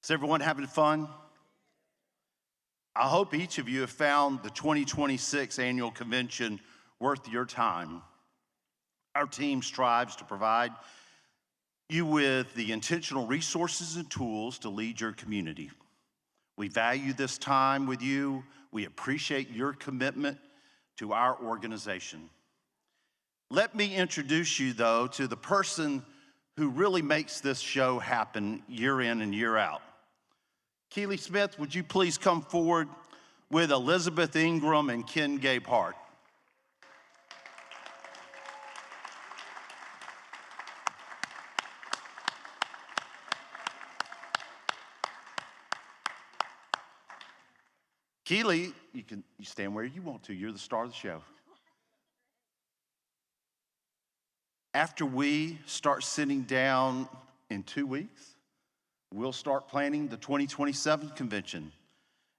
Is everyone having fun? I hope each of you have found the 2026 annual convention worth your time. Our team strives to provide you with the intentional resources and tools to lead your community. We value this time with you. We appreciate your commitment to our organization. Let me introduce you, though, to the person who really makes this show happen year in and year out. Keely Smith, would you please come forward with Elizabeth Ingram and Ken Gabehart? Keely, you stand where you want to. You're the star of the show. After we start sitting down in 2 weeks, we'll start planning the 2027 convention.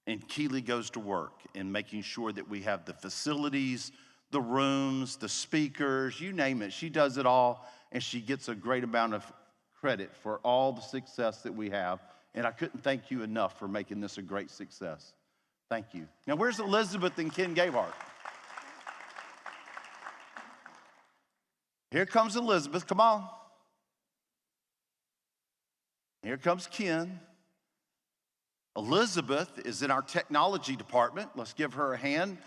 And Keely goes to work in making sure that we have the facilities, the rooms, the speakers, you name it. She does it all, and she gets a great amount of credit for all the success that we have. And I couldn't thank you enough for making this a great success. Thank you. Now, where's Elizabeth and Ken Gabehart? Here comes Elizabeth, come on. Here comes Ken. Elizabeth is in our technology department. Let's give her a hand.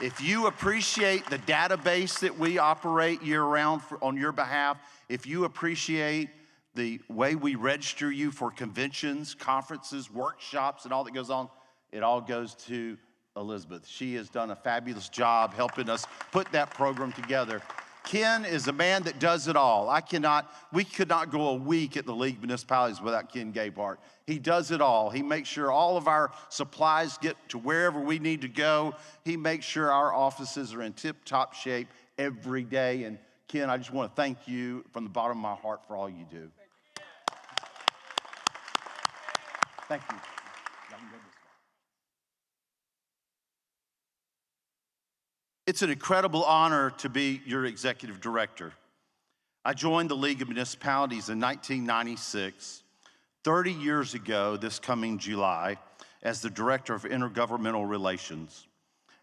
If you appreciate the database that we operate year-round on your behalf, if you appreciate the way we register you for conventions, conferences, workshops, and all that goes on, it all goes to Elizabeth. She has done a fabulous job helping us put that program together. Ken is a man that does it all. We could not go a week at the League of Municipalities without Ken Gabehart. He does it all. He makes sure all of our supplies get to wherever we need to go. He makes sure our offices are in tip-top shape every day. And Ken, I just want to thank you from the bottom of my heart for all you do. Thank you. It's an incredible honor to be your executive director. I joined the League of Municipalities in 1996, 30 years ago this coming July, as the Director of Intergovernmental Relations.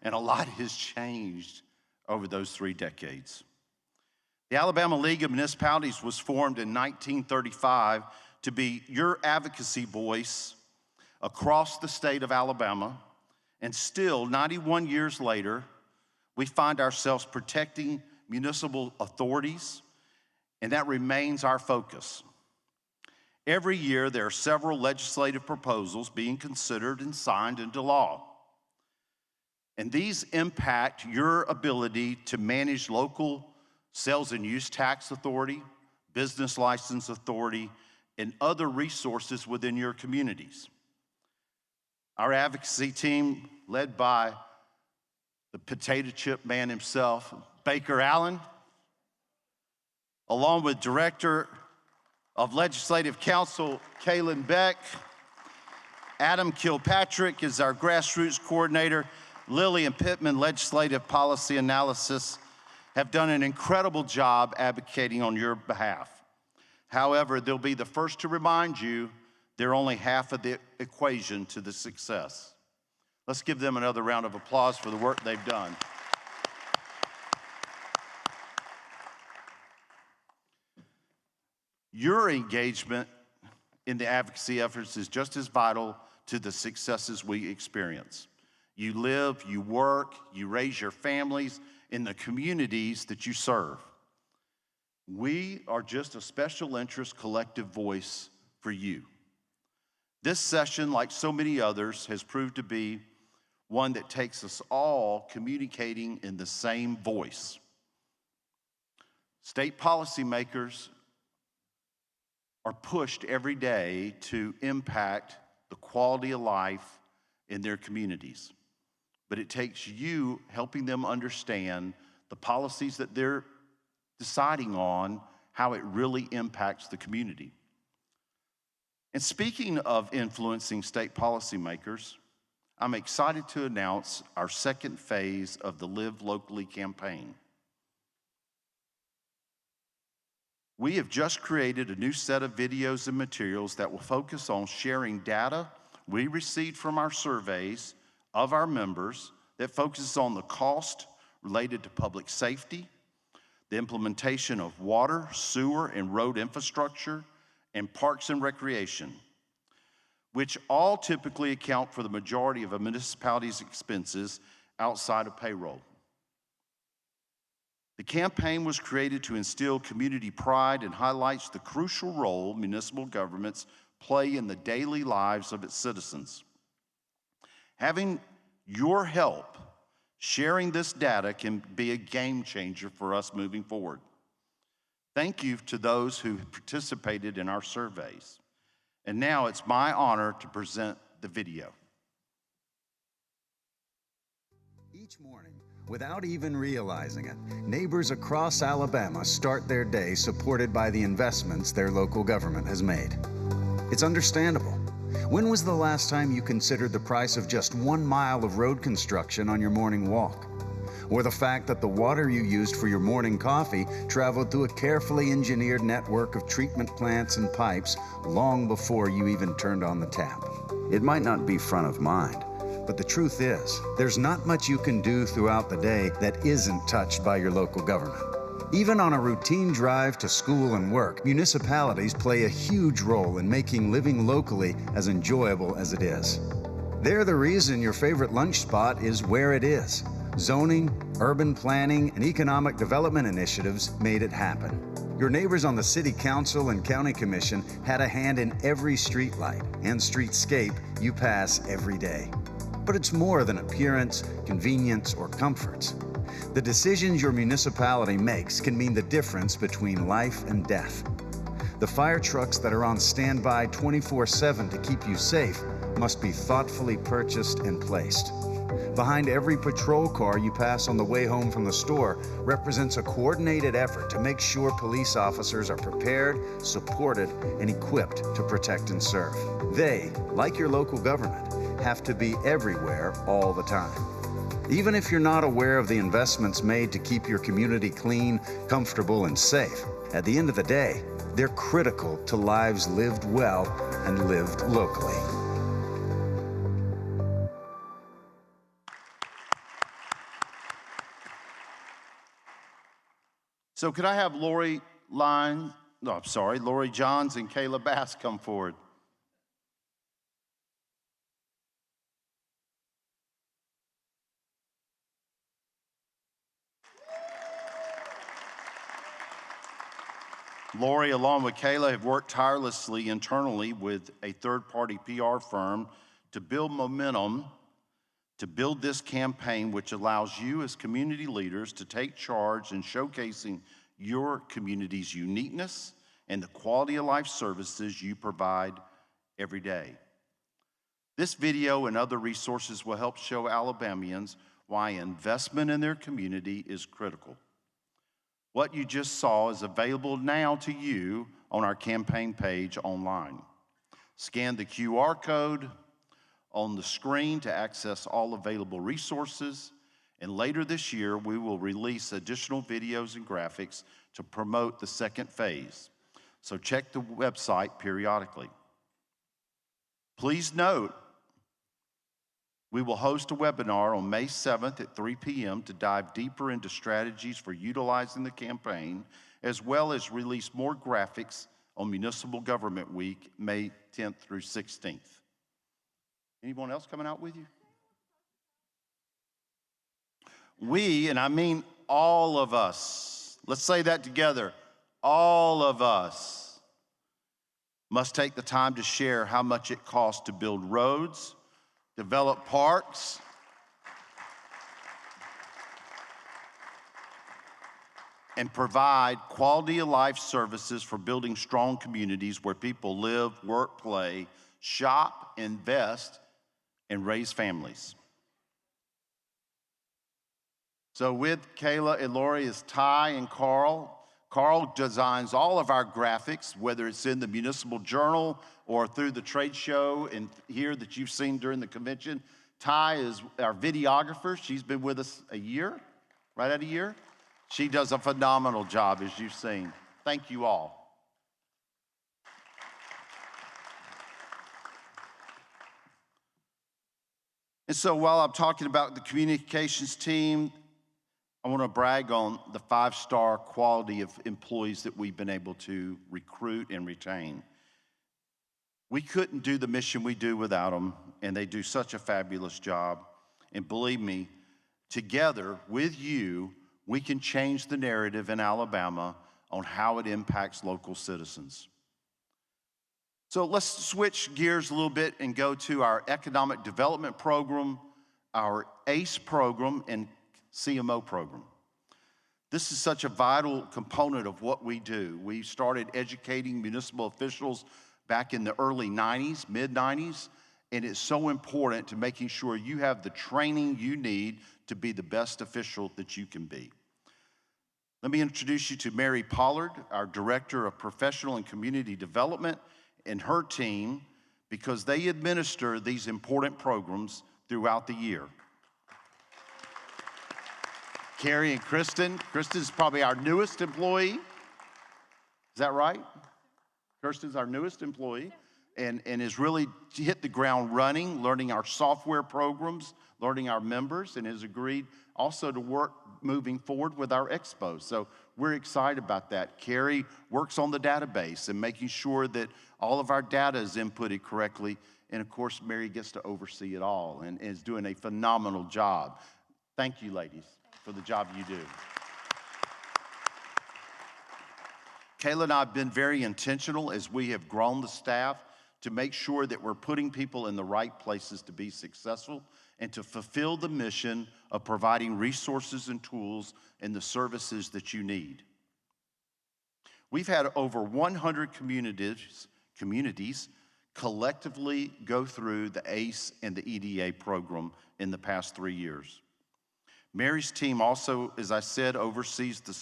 And a lot has changed over those 3 decades. The Alabama League of Municipalities was formed in 1935 to be your advocacy voice across the state of Alabama. And still, 91 years later, we find ourselves protecting municipal authorities, and that remains our focus. Every year, there are several legislative proposals being considered and signed into law. And these impact your ability to manage local sales and use tax authority, business license authority, and other resources within your communities. Our advocacy team, led by the potato chip man himself, Baker Allen, along with Director of Legislative Counsel, Kaylin Beck. Adam Kilpatrick is our grassroots coordinator. Lillian Pittman, Legislative Policy Analysis, have done an incredible job advocating on your behalf. However, they'll be the first to remind you they're only half of the equation to the success. Let's give them another round of applause for the work they've done. Your engagement in the advocacy efforts is just as vital to the successes we experience. You live, you work, you raise your families in the communities that you serve. We are just a special interest collective voice for you. This session, like so many others, has proved to be one that takes us all communicating in the same voice. State policymakers are pushed every day to impact the quality of life in their communities. But it takes you helping them understand the policies that they're deciding on, how it really impacts the community. And speaking of influencing state policymakers, I'm excited to announce our second phase of the Live Locally campaign. We have just created a new set of videos and materials that will focus on sharing data we received from our surveys of our members that focuses on the cost related to public safety, the implementation of water, sewer, and road infrastructure, and parks and recreation, which all typically account for the majority of a municipality's expenses outside of payroll. The campaign was created to instill community pride and highlights the crucial role municipal governments play in the daily lives of its citizens. Having your help sharing this data can be a game changer for us moving forward. Thank you to those who participated in our surveys. And now it's my honor to present the video. Each morning, without even realizing it, neighbors across Alabama start their day supported by the investments their local government has made. It's understandable. When was the last time you considered the price of just 1 mile of road construction on your morning walk? Or the fact that the water you used for your morning coffee traveled through a carefully engineered network of treatment plants and pipes long before you even turned on the tap? It might not be front of mind, but the truth is, there's not much you can do throughout the day that isn't touched by your local government. Even on a routine drive to school and work, municipalities play a huge role in making living locally as enjoyable as it is. They're the reason your favorite lunch spot is where it is. Zoning, urban planning, and economic development initiatives made it happen. Your neighbors on the City Council and County Commission had a hand in every streetlight and streetscape you pass every day. But it's more than appearance, convenience, or comforts. The decisions your municipality makes can mean the difference between life and death. The fire trucks that are on standby 24/7 to keep you safe must be thoughtfully purchased and placed. Behind every patrol car you pass on the way home from the store represents a coordinated effort to make sure police officers are prepared, supported, and equipped to protect and serve. They, like your local government, have to be everywhere all the time. Even if you're not aware of the investments made to keep your community clean, comfortable, and safe, at the end of the day, they're critical to lives lived well and lived locally. So could I have Lori Johns and Kayla Bass come forward? Lori, along with Kayla, have worked tirelessly internally with a third-party PR firm to build momentum, to build this campaign, which allows you as community leaders to take charge in showcasing your community's uniqueness and the quality of life services you provide every day. This video and other resources will help show Alabamians why investment in their community is critical. What you just saw is available now to you on our campaign page online. Scan the QR code on the screen to access all available resources, and later this year, we will release additional videos and graphics to promote the second phase. So check the website periodically. Please note, we will host a webinar on May 7th at 3 p.m. to dive deeper into strategies for utilizing the campaign, as well as release more graphics on Municipal Government Week, May 10th through 16th. Anyone else coming out with you? We, and I mean all of us, let's say that together, all of us must take the time to share how much it costs to build roads, develop parks, and provide quality of life services for building strong communities where people live, work, play, shop, invest, and raise families. So with Kayla and Lori is Ty and Carl. Carl designs all of our graphics, whether it's in the Municipal Journal or through the trade show and here that you've seen during the convention. Ty is our videographer. She's been with us a year, right at a year. She does a phenomenal job, as you've seen. Thank you all. And so while I'm talking about the communications team, I want to brag on the 5-star quality of employees that we've been able to recruit and retain. We couldn't do the mission we do without them, and they do such a fabulous job. And believe me, together with you, we can change the narrative in Alabama on how it impacts local citizens. So let's switch gears a little bit and go to our economic development program, our ACE program, and CMO program. This is such a vital component of what we do. We started educating municipal officials back in the early 90s, mid-90s, and it's so important to making sure you have the training you need to be the best official that you can be. Let me introduce you to Mary Pollard, our Director of Professional and Community Development, and her team, because they administer these important programs throughout the year. Carrie and Kristen. Kristen's probably our newest employee. Is that right? Kirsten's our newest employee and has really hit the ground running, learning our software programs, learning our members, and has agreed also to work moving forward with our Expo. So we're excited about that. Carrie works on the database and making sure that all of our data is inputted correctly. And of course, Mary gets to oversee it all and is doing a phenomenal job. Thank you, ladies, for the job you do. Kayla and I have been very intentional as we have grown the staff to make sure that we're putting people in the right places to be successful and to fulfill the mission of providing resources and tools and the services that you need. We've had over 100 communities collectively go through the ACE and the EDA program in the past 3 years. Mary's team also, as I said, oversees the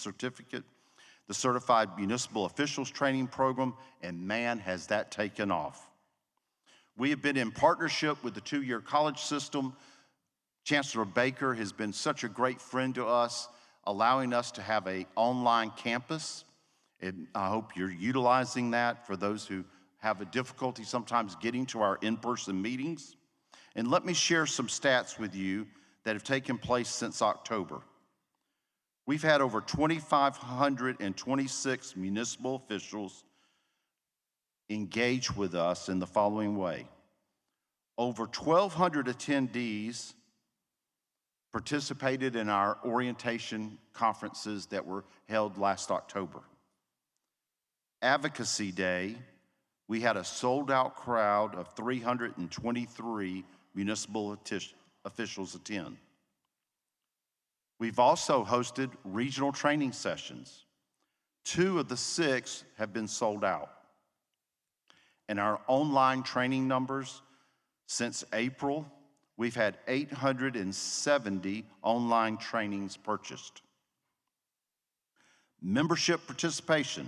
Certified Municipal Officials Training Program, and man, has that taken off. We have been in partnership with the 2-year college system. Chancellor Baker has been such a great friend to us, allowing us to have an online campus, and I hope you're utilizing that for those who have a difficulty sometimes getting to our in-person meetings. And let me share some stats with you that have taken place since October. We've had over 2,526 municipal officials engage with us in the following way. Over 1,200 attendees participated in our orientation conferences that were held last October. Advocacy Day, we had a sold-out crowd of 323 municipal officials attend. We've also hosted regional training sessions. 2 of the 6 have been sold out. And our online training numbers, since April, we've had 870 online trainings purchased. Membership participation.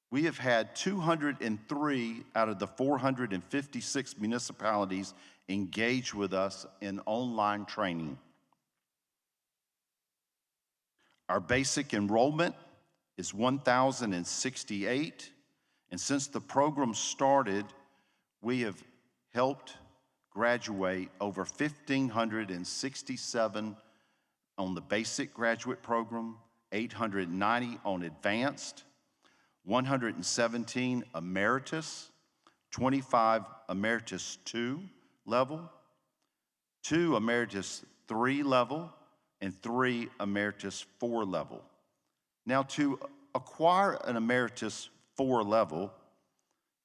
We have had 203 out of the 456 municipalities engage with us in online training. Our basic enrollment is 1,068, and since the program started, we have helped graduate over 1,567 on the basic graduate program, 890 on advanced, 117 emeritus, 25 emeritus 2 level, 2 emeritus 3 level, and 3 emeritus 4 level. Now, to acquire an emeritus 4 level,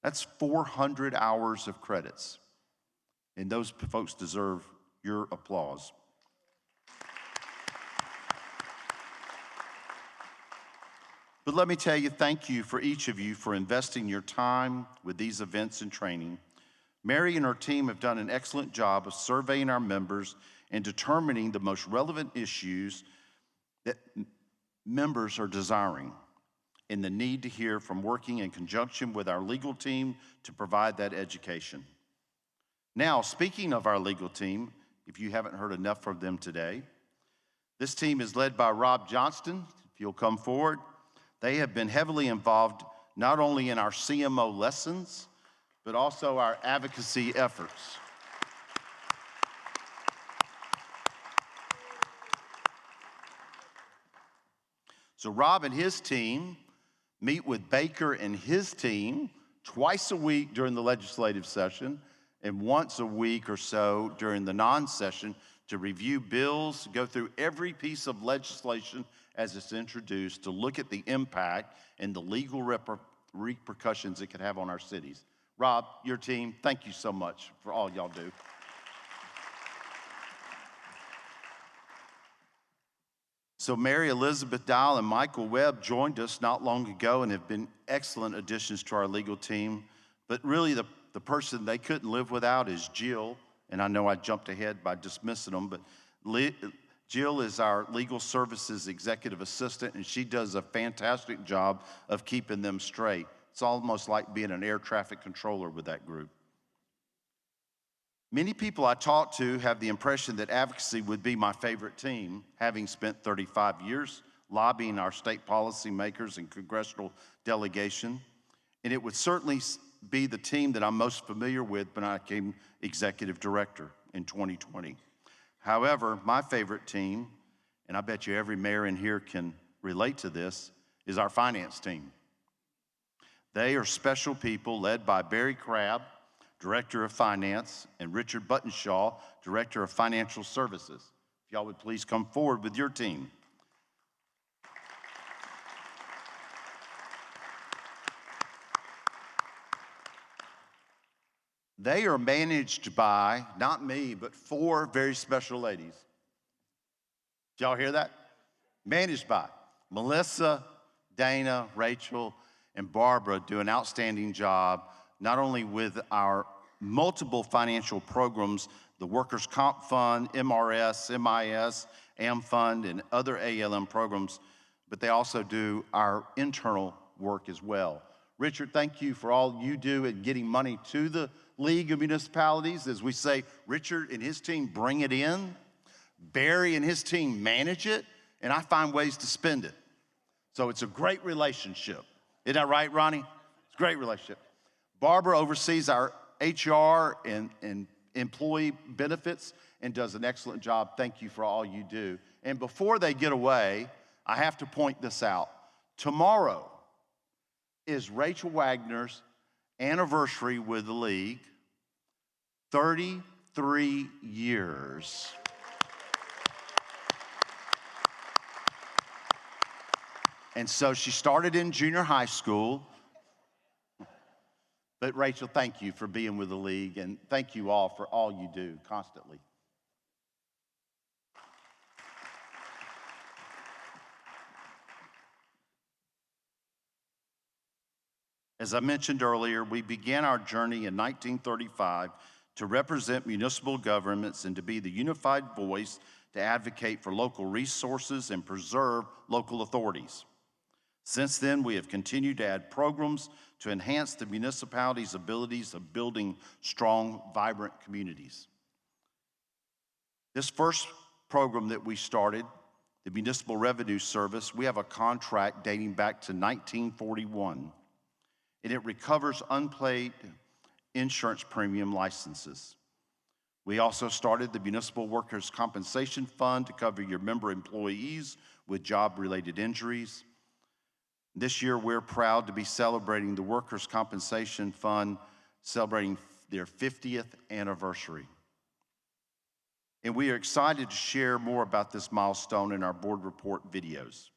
that's 400 hours of credits. And those folks deserve your applause. But let me tell you, thank you for each of you for investing your time with these events and training. Mary and her team have done an excellent job of surveying our members and determining the most relevant issues that members are desiring and the need to hear from working in conjunction with our legal team to provide that education. Now, speaking of our legal team, if you haven't heard enough from them today, this team is led by Rob Johnston. If you'll come forward. They have been heavily involved not only in our CMO lessons, but also our advocacy efforts. So Rob and his team meet with Baker and his team twice a week during the legislative session and once a week or so during the non-session to review bills, go through every piece of legislation as it's introduced to look at the impact and the legal repercussions it could have on our cities. Rob, your team, thank you so much for all y'all do. So Mary Elizabeth Dial and Michael Webb joined us not long ago and have been excellent additions to our legal team. But really the person they couldn't live without is Jill. And I know I jumped ahead by dismissing them, but Jill is our legal services executive assistant, and she does a fantastic job of keeping them straight. It's almost like being an air traffic controller with that group. Many people I talk to have the impression that advocacy would be my favorite team, having spent 35 years lobbying our state policymakers and congressional delegation. And it would certainly be the team that I'm most familiar with when I became executive director in 2020. However, my favorite team, and I bet you every mayor in here can relate to this, is our finance team. They are special people led by Barry Crabb, Director of Finance, and Richard Buttonshaw, Director of Financial Services. If y'all would please come forward with your team. They are managed by, not me, but 4 very special ladies. Did y'all hear that? Managed by Melissa, Dana, Rachel, and Barbara do an outstanding job, not only with our multiple financial programs, the Workers' Comp Fund, MRS, MIS, AM Fund, and other ALM programs, but they also do our internal work as well. Richard, thank you for all you do in getting money to the League of Municipalities. As we say, Richard and his team bring it in, Barry and his team manage it, and I find ways to spend it. So it's a great relationship. Isn't that right, Ronnie? It's a great relationship. Barbara oversees our HR and employee benefits and does an excellent job. Thank you for all you do. And before they get away, I have to point this out. Tomorrow is Rachel Wagner's anniversary with the League, 33 years. And so she started in junior high school. But Rachel, thank you for being with the League, and thank you all for all you do constantly. As I mentioned earlier, we began our journey in 1935 to represent municipal governments and to be the unified voice to advocate for local resources and preserve local authorities. Since then, we have continued to add programs to enhance the municipality's abilities of building strong, vibrant communities. This first program that we started, the Municipal Revenue Service, we have a contract dating back to 1941, and it recovers unpaid insurance premium licenses. We also started the Municipal Workers' Compensation Fund to cover your member employees with job-related injuries. This year, we're proud to be celebrating the Workers' Compensation Fund, celebrating their 50th anniversary. And we are excited to share more about this milestone in our board report videos.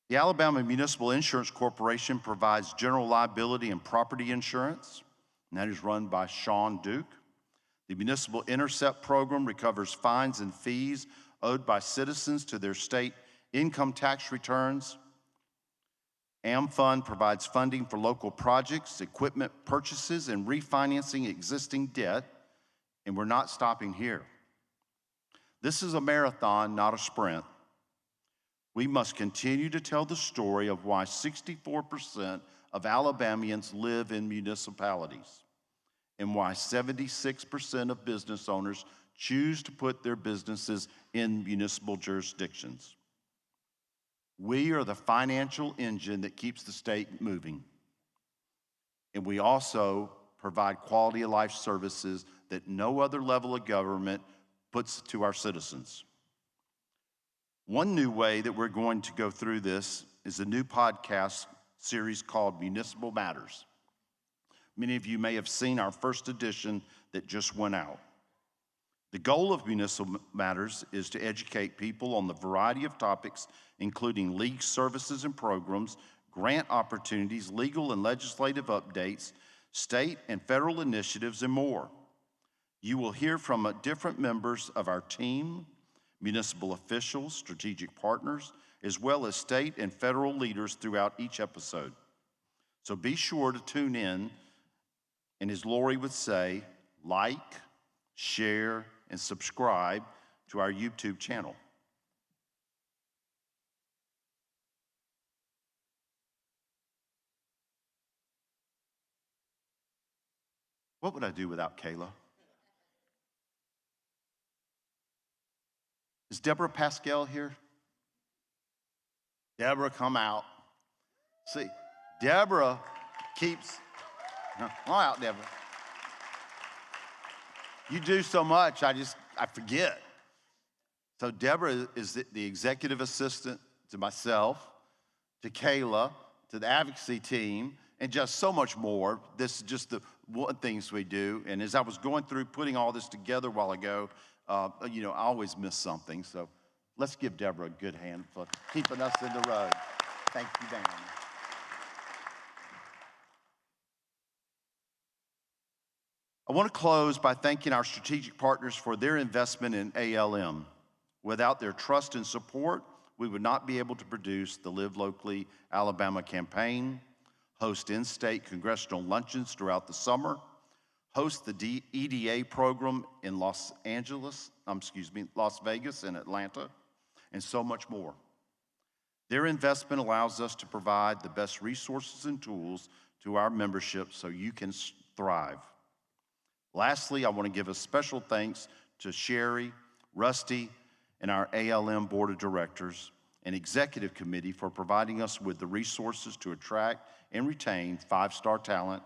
The Alabama Municipal Insurance Corporation provides general liability and property insurance, and that is run by Sean Duke. The Municipal Intercept Program recovers fines and fees owed by citizens to their state income tax returns. AM Fund provides funding for local projects, equipment purchases, and refinancing existing debt, and we're not stopping here. This is a marathon, not a sprint. We must continue to tell the story of why 64% of Alabamians live in municipalities and why 76% of business owners choose to put their businesses in municipal jurisdictions. We are the financial engine that keeps the state moving. And we also provide quality of life services that no other level of government puts to our citizens. One new way that we're going to go through this is a new podcast series called Municipal Matters. Many of you may have seen our first edition that just went out. The goal of Municipal Matters is to educate people on the variety of topics, including league services and programs, grant opportunities, legal and legislative updates, state and federal initiatives, and more. You will hear from different members of our team, municipal officials, strategic partners, as well as state and federal leaders throughout each episode. So be sure to tune in, and as Lori would say, like, share, and subscribe to our YouTube channel. What would I do without Kayla? Is Deborah Pascal here? Deborah, come out. See, Deborah keeps, come out, Deborah. You do so much, I forget. So Deborah is the executive assistant to myself, to Kayla, to the advocacy team, and just so much more. This is just the one things we do. And as I was going through putting all this together a while ago, I always miss something. So let's give Deborah a good hand for keeping us in the road. Thank you, Dan. I want to close by thanking our strategic partners for their investment in ALM. Without their trust and support, we would not be able to produce the Live Locally Alabama campaign, host in-state congressional luncheons throughout the summer, host the EDA program in Las Vegas and Atlanta, and so much more. Their investment allows us to provide the best resources and tools to our membership so you can thrive. Lastly, I want to give a special thanks to Sherry, Rusty, and our ALM Board of Directors and Executive Committee for providing us with the resources to attract and retain five-star talent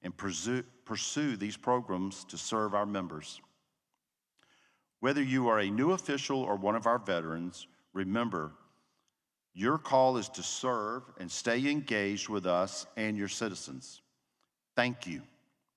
and pursue these programs to serve our members. Whether you are a new official or one of our veterans, remember, your call is to serve and stay engaged with us and your citizens. Thank you.